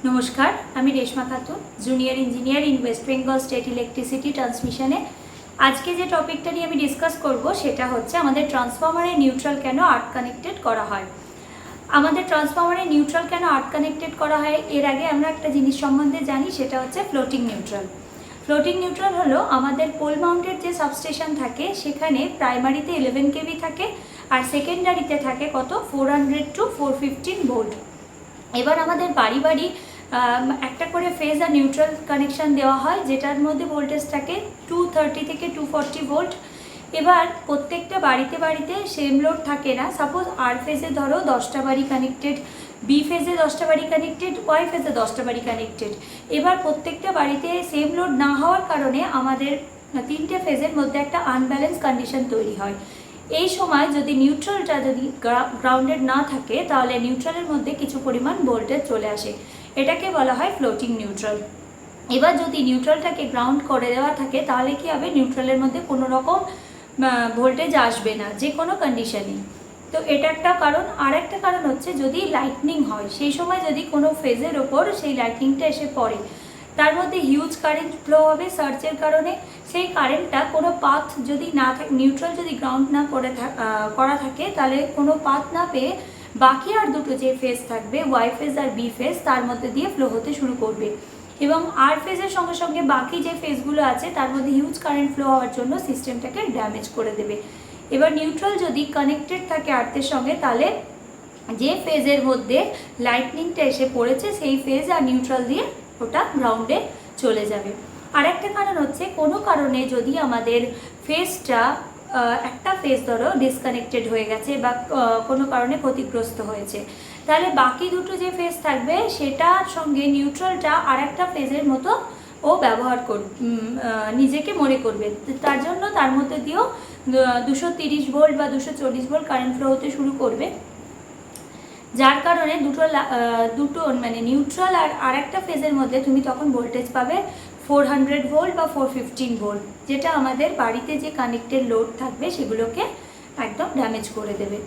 নমস্কার, আমি Reshma Khatun, junior engineer in West Bengal State Electricity ট্রান্সমিশনে। আজকে যে টপিকটা নিয়ে আমি ডিসকাস করব সেটা হচ্ছে আমাদের ট্রান্সফরমারে নিউট্রাল কেন আর্থ কানেক্টেড করা হয়। আমাদের ট্রান্সফরমারে নিউট্রাল কেন আর্থ কানেক্টেড করা হয়, এর আগে আমরা একটা জিনিস সম্বন্ধে জানি, সেটা হচ্ছে ফ্লোটিং নিউট্রাল। ফ্লোটিং নিউট্রাল হলো আমাদের পোল মাউন্টেড যে সাবস্টেশন থাকে সেখানে প্রাইমারিতে 11 কেভি থাকে আর সেকেন্ডারিতে থাকে কত 400 to 415 ভোল্ট। এবার আমাদের বাড়ি বাড়ি একটা করে ফেজ আর নিউট্রাল কানেকশান দেওয়া হয়, যেটার মধ্যে ভোল্টেজ থাকে 230 থেকে 240 ভোল্ট। এবার প্রত্যেকটা বাড়িতে বাড়িতে সেম লোড থাকে না। সাপোজ আর ফেজে ধরো 10টা বাড়ি কানেক্টেড, বি ফেজে 10টা বাড়ি কানেক্টেড, ওয়াই ফেজে 10টা বাড়ি কানেক্টেড। এবার প্রত্যেকটা বাড়িতে সেম লোড না হওয়ার কারণে আমাদের তিনটে ফেজের মধ্যে একটা আনব্যালেন্স কন্ডিশন তৈরি হয়। এই সময় যদি নিউট্রালটা যদি গ্রাউন্ডেড না থাকে তাহলে নিউট্রালের মধ্যে কিছু পরিমাণ ভোল্টেজ চলে আসে, এটাকে বলা হয় ফ্লোটিং নিউট্রাল। এবার যদি নিউট্রালটাকে গ্রাউন্ড করে দেওয়া থাকে তাহলে কি হবে, নিউট্রালের মধ্যে কোনো রকম ভোল্টেজ আসবে না যে কোনো কন্ডিশনে। তো এটা একটা কারণ। আর একটা কারণ হচ্ছে যদি লাইটনিং হয়, সেই সময় যদি কোনো ফেজের ওপর সেই লাইটনিংটা এসে পড়ে, তার মধ্যে হিউজ কারেন্ট ফ্লো হবে সার্চের কারণে। সেই কারেন্টটা কোনো পাথ যদি না থাকে, নিউট্রাল যদি গ্রাউন্ড না করা থাকে তাহলে কোনো পাথ না পেয়ে বাকি আর দুটো যে ফেজ থাকবে, ওয়াই ফেজ আর বি ফেজ, তার মধ্যে দিয়ে ফ্লো হতে শুরু করবে এবং আর ফেজের সঙ্গে সঙ্গে বাকি যে ফেজগুলো আছে তার মধ্যে হিউজ কারেন্ট ফ্লো হওয়ার জন্য সিস্টেমটাকে ড্যামেজ করে দেবে। এবার নিউট্রাল যদি কানেক্টেড থাকে আর্থের সঙ্গে তাহলে যে ফেজের মধ্যে লাইটনিংটা এসে পড়েছে সেই ফেজ আর নিউট্রাল দিয়ে ওটা গ্রাউন্ডে চলে যাবে। আর একটা কারণ হচ্ছে কোনো কারণে যদি আমাদের ফেজটা একটা ফেজ ধরো ডিসকানেক্টেড হয়ে গেছে বা কোনো কারণে ক্ষতিগ্রস্ত হয়েছে, তাহলে বাকি দুটো যে ফেজ থাকবে সেটার সঙ্গে নিউট্রালটা আর একটা ফেজের মতো ও ব্যবহার নিজেকে মনে করবে। তার জন্য তার মধ্যে দিয়েও 230 ভোল্ট বা 240 ভোল্ট কারেন্ট ফ্লো হতে শুরু করবে, যার কারণে দুটো মানে নিউট্রাল আর একটা ফেজের মধ্যে তুমি তখন ভোল্টেজ পাবে 400 ভোল্ট বা 415 ভোল্ট, যেটা আমাদের বাড়িতে যে কানেক্টেড লোড থাকবে সেগুলোকে একদম ড্যামেজ করে দেবে।